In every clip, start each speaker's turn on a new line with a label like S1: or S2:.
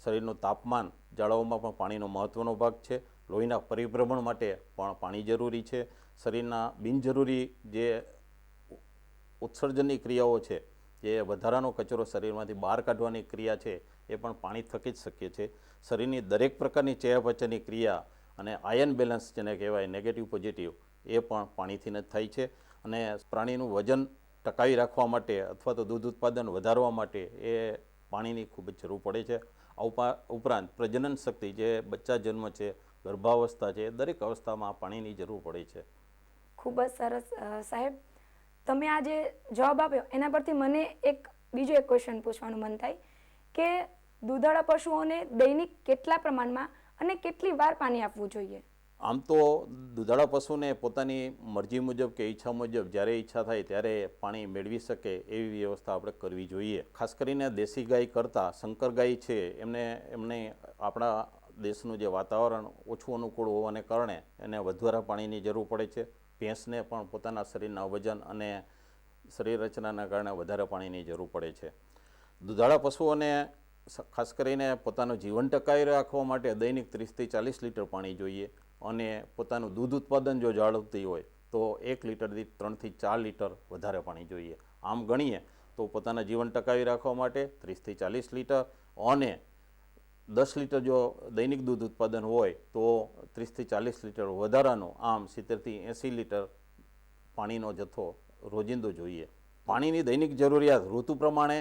S1: શરીરનું તાપમાન જાળવવામાં પણ પાણીનો મહત્ત્વનો ભાગ છે. લોહીના પરિભ્રમણ માટે પણ પાણી જરૂરી છે. શરીરના બિનજરૂરી જે ઉત્સર્જનની ક્રિયાઓ છે, જે વધારાનો કચરો શરીરમાંથી બહાર કાઢવાની ક્રિયા છે, એ પણ પાણી થકી જ શક્ય છે. શરીરની દરેક પ્રકારની ચયાપચયની ક્રિયા અને આયન બેલેન્સ જેને કહેવાય નેગેટિવ પોઝિટિવ, એ પણ પાણીથી જ થાય છે. અને પ્રાણીનું વજન ટકાવી રાખવા માટે અથવા તો દૂધ ઉત્પાદન વધારવા માટે એ પાણીની ખૂબ જ જરૂર પડે છે. આ ઉપરાંત પ્રજનન શક્તિ, જે બચ્ચા જન્મ છે, ગર્ભાવસ્થા છે, દરેક અવસ્થામાં પાણીની જરૂર પડે છે.
S2: ખૂબ જ સરસ સાહેબ, તમે આ જે જવાબ આપ્યો એના પરથી મને બીજો એક ક્વેશ્ચન પૂછવાનું મન થાય કે દૂધાળા પશુઓને દૈનિક કેટલા પ્રમાણમાં અને કેટલી વાર પાણી આપવું જોઈએ?
S1: આમ તો દૂધાળા પશુને પોતાની મરજી મુજબ કે ઈચ્છા મુજબ જ્યારે ઈચ્છા થાય ત્યારે પાણી મેળવી શકે એવી વ્યવસ્થા આપણે કરવી જોઈએ. ખાસ કરીને દેશી ગાય કરતાં સંકર ગાય છે, એમને આપણા દેશનું જે વાતાવરણ ઓછું અનુકૂળ હોવાને કારણે એને વધારે પાણીની જરૂર પડે છે. ભેંસને પણ પોતાના શરીરના વજન અને શરીર રચનાના કારણે વધારે પાણીની જરૂર પડે છે. દૂધાળા પશુઓને ખાસ કરીને પોતાનું જીવન ટકાવી રાખવા માટે દૈનિક 30થી 40 લીટર પાણી જોઈએ. અને પોતાનું દૂધ ઉત્પાદન જો જાળવતી હોય તો 1 લીટર દીઠ 3થી 4 લીટર વધારે પાણી જોઈએ. આમ ગણીએ તો પોતાના જીવન ટકાવી રાખવા માટે 30થી 40 લીટર અને 10 લીટર જો દૈનિક દૂધ ઉત્પાદન હોય તો 30થી 40 લીટર વધારાનો, આમ 70થી 80 લીટર પાણીનો જથ્થો રોજિંદો જોઈએ. પાણીની દૈનિક જરૂરિયાત ઋતુ પ્રમાણે,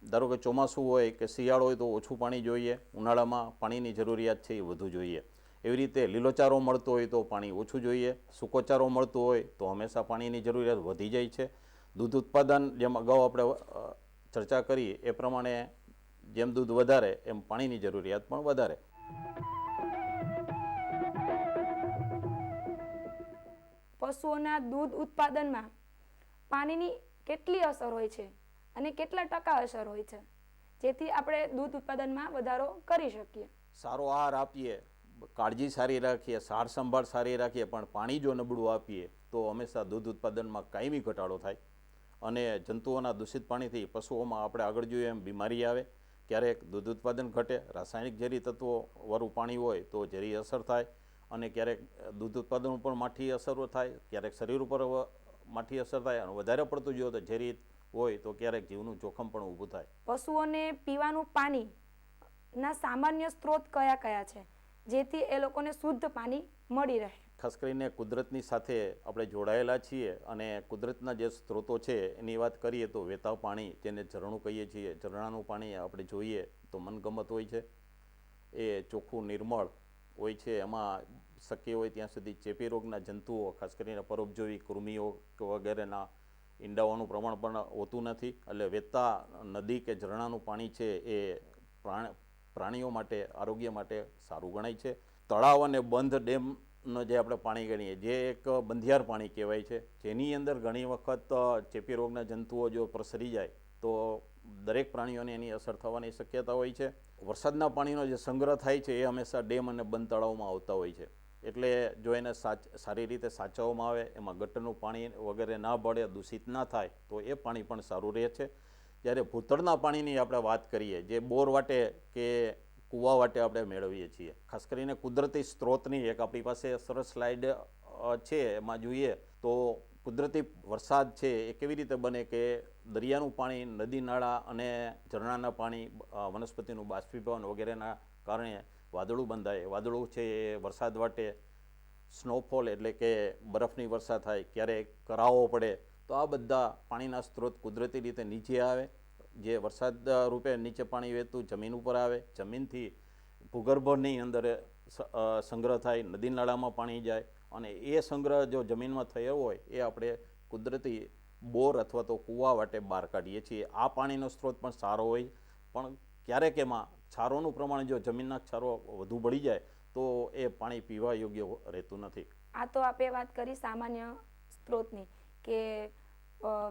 S1: ધારો કે ચોમાસું હોય કે શિયાળો હોય તો ઓછું પાણી જોઈએ, ઉનાળામાં પાણીની જરૂરિયાત છે એ વધુ જોઈએ. એવી રીતે લીલોચારો મળતો હોય તો પાણી ઓછું જોઈએ, સૂકોચારો મળતો હોય તો હંમેશા પાણીની જરૂરિયાત વધી જાય છે. દૂધ ઉત્પાદન જેમ અગાઉ આપણે ચર્ચા કરી એ પ્રમાણે જેમ દૂધ વધારે એમ પાણીની જરૂરિયાત પણ વધારે.
S2: પશુઓના દૂધ ઉત્પાદનમાં પાણીની કેટલી અસર હોય છે અને કેટલા ટકા અસર હોય છે, જેથી આપણે દૂધ ઉત્પાદનમાં વધારો કરી શકીએ?
S1: સારો આહાર આપીએ, કાળજી સારી રાખીએ, સાર સંભાળ સારી રાખીએ, પણ પાણી જો નબળું આપીએ તો હંમેશા દૂધ ઉત્પાદનમાં કાયમી ઘટાડો થાય. અને જંતુઓના દૂષિત પાણીથી પશુઓમાં આપણે આગળ જોઈએ એમ બીમારી આવે. ક્યારેક દૂધ ઉત્પાદન ઘટે, રાસાયણિક ઝેરી તત્વોવાળું પાણી હોય તો ઝેરી અસર થાય. અને ક્યારેક દૂધ ઉત્પાદન ઉપર માઠી અસરો થાય, ક્યારેક શરીર ઉપર માઠી અસર થાય. અને વધારે પડતું જો તો ઝેરી હોય તો ક્યારેક જીવનું જોખમ પણ ઊભું થાય.
S2: પશુઓને પીવાનું પાણીના સામાન્ય સ્ત્રોત કયા કયા છે, જેથી એ લોકોને શુદ્ધ પાણી મળી રહે?
S1: ખાસ કરીને કુદરતની સાથે આપણે જોડાયેલા છીએ અને કુદરતના જે સ્ત્રોતો છે એની વાત કરીએ તો વહેતા પાણી, જેને ઝરણું કહીએ છીએ, ઝરણાનું પાણી આપણે જોઈએ તો મનગમત હોય છે. એ ચોખ્ખું નિર્મળ હોય છે. એમાં શક્ય હોય ત્યાં સુધી ચેપી રોગના જંતુઓ, ખાસ કરીને પરોપજીવી કૃમિઓ વગેરેના ઈંડાઓનું પ્રમાણ પણ હોતું નથી. એટલે વહેતા નદી કે ઝરણાનું પાણી છે એ પ્રાણીઓ માટે, આરોગ્ય માટે સારું ગણાય છે. તળાવ અને બંધ, ડેમનો જે આપણે પાણી ગણીએ, જે એક બંધિયાર પાણી કહેવાય છે, જેની અંદર ઘણી વખત ચેપી રોગના જંતુઓ જો પ્રસરી જાય તો દરેક પ્રાણીઓને એની અસર થવાની શક્યતા હોય છે. વરસાદના પાણીનો જે સંગ્રહ થાય છે એ હંમેશા ડેમ અને બંધ તળાવમાં આવતા હોય છે. એટલે જો એને સારી રીતે સાચવવામાં આવે, એમાં ગટરનું પાણી વગેરે ના ભળે, દૂષિત ના થાય તો એ પાણી પણ સારું રહે છે. જ્યારે ભૂતળના પાણીની આપણે વાત કરીએ, જે બોર વાટે કે કૂવા વાટે આપણે મેળવીએ છીએ, ખાસ કરીને કુદરતી સ્ત્રોતની એક આપણી પાસે સરસ સ્લાઇડ છે, એમાં જોઈએ તો કુદરતી વરસાદ છે એ કેવી રીતે બને કે દરિયાનું પાણી, નદી નાળા અને ઝરણાના પાણી, વનસ્પતિનું બાષ્પીભવન વગેરેના કારણે વાદળું બંધાય. વાદળું છે એ વરસાદ વાટે, સ્નોફોલ એટલે કે બરફની વર્ષા થાય, ક્યારેક કરાવો પડે, તો આ બધા પાણીના સ્ત્રોત કુદરતી રીતે નીચે આવે. જે વરસાદ રૂપે નીચે પાણી વહેતું જમીન ઉપર આવે, જમીનથી ભૂગર્ભની અંદર સંગ્રહ થાય, નદી નાળામાં પાણી જાય, અને એ સંગ્રહ જો જમીનમાં થયો હોય એ આપણે કુદરતી બોર અથવા તો કૂવા વાટે બહાર કાઢીએ છીએ. આ પાણીનો સ્ત્રોત પણ સારો હોય, પણ ક્યારેક એમાં ક્ષારોનું પ્રમાણ જો જમીનના ક્ષારો વધુ બળી જાય તો એ પાણી પીવા યોગ્ય રહેતું નથી.
S2: આ તો આપણે વાત કરી સામાન્ય સ્ત્રોતની કે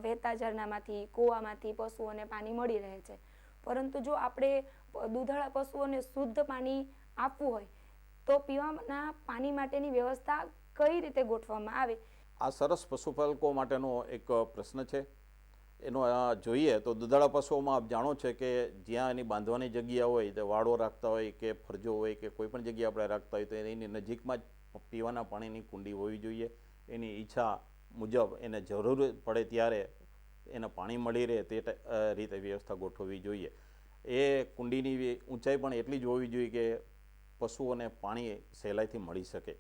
S2: વહેતા ઝરણામાંથી, કૂવામાંથી પશુઓને પાણી મળી રહે છે. પરંતુ જો આપણે દૂધાળા પશુઓને શુદ્ધ પાણી આપવું હોય તો પીવાના પાણી માટેની વ્યવસ્થા કઈ રીતે ગોઠવવામાં આવે?
S1: આ સરસ પશુપાલકો માટેનો એક પ્રશ્ન છે. એનો જોઈએ તો દુધાળા પશુઓમાં આપ જાણો છે કે જ્યાં એની બાંધવાની જગ્યા હોય તે વાડો રાખતા હોય કે ફરજો હોય કે કોઈ પણ જગ્યાએ આપણે રાખતા હોય તો એની નજીકમાં જ પીવાના પાણીની કુંડી હોવી જોઈએ. એની ઈચ્છા મુજબ એને જરૂર પડે ત્યારે એને પાણી મળી રહે તે રીતે વ્યવસ્થા ગોઠવવી જોઈએ. એ કુંડીની ઊંચાઈ પણ એટલી જ હોવી જોઈએ કે પશુઓને પાણી સહેલાઈથી મળી શકે.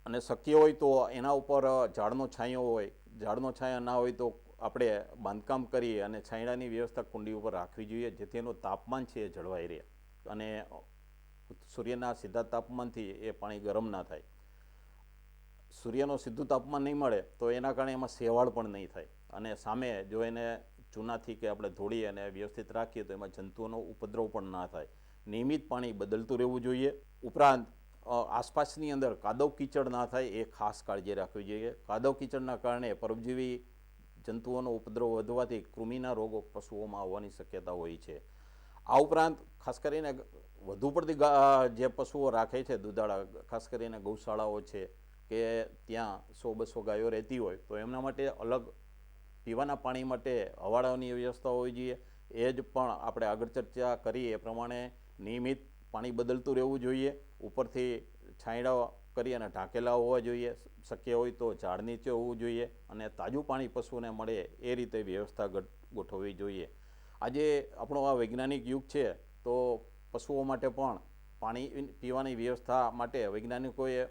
S1: અને શક્ય હોય તો એના ઉપર ઝાડનો છાંયો હોય, ઝાડનો છાંયો ના હોય તો આપણે બાંધકામ કરી અને છાંયડાની વ્યવસ્થા કુંડી ઉપર રાખવી જોઈએ, જેથી એનું તાપમાન છે એ જળવાઈ રહે અને સૂર્યના સીધા તાપમાનથી એ પાણી ગરમ ના થાય. સૂર્યનું સીધું તાપમાન નહીં મળે તો એના કારણે એમાં શેવાળ પણ નહીં થાય અને સામે જો એને ચૂનાથી કે આપણે ધોળી અને વ્યવસ્થિત રાખીએ તો એમાં જંતુઓનો ઉપદ્રવ પણ ના થાય. નિયમિત પાણી બદલતું રહેવું જોઈએ. ઉપરાંત આસપાસની અંદર કાદવ કીચડ ના થાય એ ખાસ કાળજી રાખવી જોઈએ. કાદવ કીચડના કારણે પરજીવી જંતુઓનો ઉપદ્રવ વધવાથી કૃમિના રોગો પશુઓમાં આવવાની શક્યતા હોય છે. આ ઉપરાંત ખાસ કરીને વધુ પડતી જે પશુઓ રાખે છે દુધાળા, ખાસ કરીને ગૌશાળાઓ છે કે ત્યાં 100-200 ગાયો રહેતી હોય તો એમના માટે અલગ પીવાના પાણી માટે હવાડાઓની વ્યવસ્થા હોવી જોઈએ. એ જ પણ આપણે આગળ ચર્ચા કરી એ પ્રમાણે નિયમિત પાણી બદલતું રહેવું જોઈએ. ઉપરથી છાંયડા કરી અને ઢાંકેલા હોવા જોઈએ. શક્ય હોય તો ઝાડ નીચે હોવું જોઈએ અને તાજું પાણી પશુને મળે એ રીતે વ્યવસ્થા ગોઠવવી જોઈએ. આજે આપણો આ વૈજ્ઞાનિક યુગ છે તો પશુઓ માટે પણ પાણી પીવાની વ્યવસ્થા માટે વૈજ્ઞાનિકોએ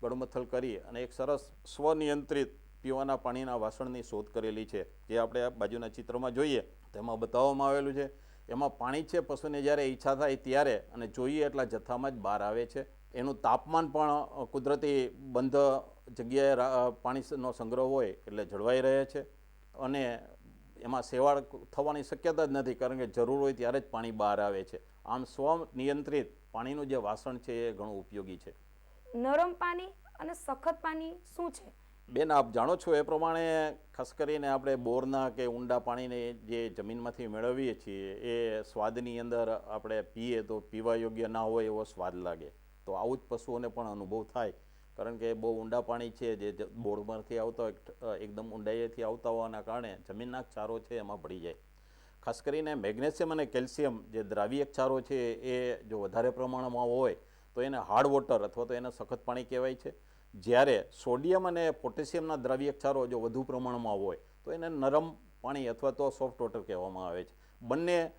S1: ગડમથલ કરી અને એક સરસ સ્વનિયંત્રિત પીવાના પાણીના વાસણની શોધ કરેલી છે, જે આપણે બાજુના ચિત્રમાં જોઈએ તેમાં બતાવવામાં આવેલું છે. એમાં પાણી છે પશુને જ્યારે ઈચ્છા થાય ત્યારે અને જોઈએ એટલા જથ્થામાં જ બહાર આવે છે. એનું તાપમાન પણ કુદરતી બંધ જગ્યાએ પાણીનો સંગ્રહ હોય એટલે જળવાઈ રહે છે અને એમાં શેવાળ થવાની શક્યતા જ નથી, કારણ કે જરૂર હોય ત્યારે જ પાણી બહાર આવે છે. આમ સ્વનિયંત્રિત પાણીનું જે વાસણ છે એ ઘણું ઉપયોગી છે.
S2: નરમ પાણી અને સખત પાણી શું છે?
S1: બેન, આપ જાણો છો એ પ્રમાણે ખાસ કરીને આપણે બોરના કે ઊંડા પાણીને જે જમીનમાંથી મેળવીએ છીએ એ સ્વાદની અંદર આપણે પીએ તો પીવા યોગ્ય ના હોય એવો સ્વાદ લાગે. તો આવું જ પશુઓને પણ અનુભવ થાય, કારણ કે બહુ ઊંડા પાણી છે જે બોરમાંથી આવતા હોય, એકદમ ઊંડાઈએથી આવતા હોવાના કારણે જમીનના ક્ષારો છે એમાં ભળી જાય. ખાસ કરીને મેગ્નેશિયમ અને કેલ્શિયમ જે દ્રાવ્ય ક્ષારો છે એ જો વધારે પ્રમાણમાં હોય તો એને હાર્ડ વોટર અથવા તો એને સખત પાણી કહેવાય છે. જ્યારે સોડિયમ અને પોટેશિયમના દ્રાવ્ય ક્ષારો જો વધુ પ્રમાણમાં હોય તો એને નરમ પાણી અથવા તો સોફ્ટ વોટર કહેવામાં આવે છે. બંને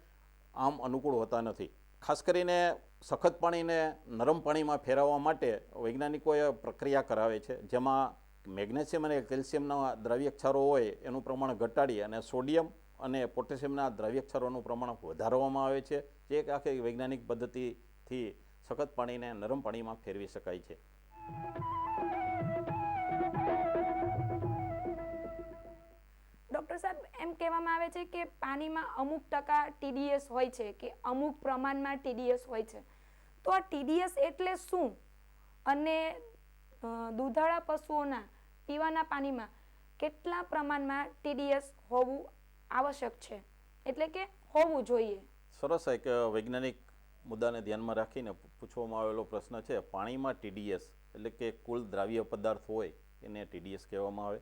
S1: આમ અનુકૂળ હોતા નથી. ખાસ કરીને સખત પાણીને નરમ પાણીમાં ફેરવવા માટે વૈજ્ઞાનિકોએ પ્રક્રિયા કરાવે છે, જેમાં મેગ્નેશિયમ અને કેલ્શિયમના દ્રાવ્ય ક્ષારો હોય એનું પ્રમાણ ઘટાડી અને સોડિયમ અને પોટેશિયમના દ્રાવ્ય ક્ષારોનું પ્રમાણ વધારવામાં આવે છે, જે એક આખી વૈજ્ઞાનિક પદ્ધતિથી સખત પાણીને નરમ પાણીમાં ફેરવી શકાય છે.
S2: ડૉક્ટર સાહેબ, એમ કહેવામાં આવે છે કે પાણીમાં અમુક ટકા TDS હોય છે કે અમુક પ્રમાણમાં TDS હોય છે. તો આ TDS એટલે શું? અને દૂધાળા પશુઓના પીવાના પાણીમાં કેટલા પ્રમાણમાં TDS હોવું આવશ્યક છે, એટલે કે હોવું જોઈએ?
S1: સરસ, એક વૈજ્ઞાનિક મુદ્દાને ધ્યાનમાં રાખીને પૂછવામાં આવેલો પ્રશ્ન છે. પાણીમાં TDS એટલે કે કુલ દ્રાવ્ય પદાર્થ હોય એને TDS કહેવામાં આવે.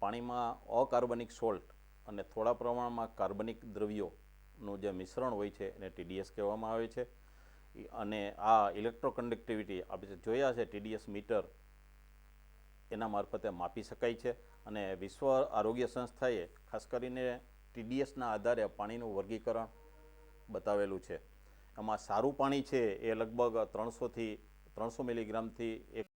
S1: પાણીમાં અકાર્બનિક સોલ્ટ અને થોડા પ્રમાણમાં કાર્બનિક દ્રવ્યોનું જે મિશ્રણ હોય છે એને TDS કહેવામાં આવે છે. અને આ ઇલેક્ટ્રોકન્ડક્ટિવિટી આપણે જોયા છે TDS મીટર, એના મારફતે માપી શકાય છે. અને વિશ્વ આરોગ્ય સંસ્થાએ ખાસ કરીને TDSના આધારે પાણીનું વર્ગીકરણ બતાવેલું છે. એમાં સારું પાણી છે એ લગભગ 300 મિલીગ્રામથી 1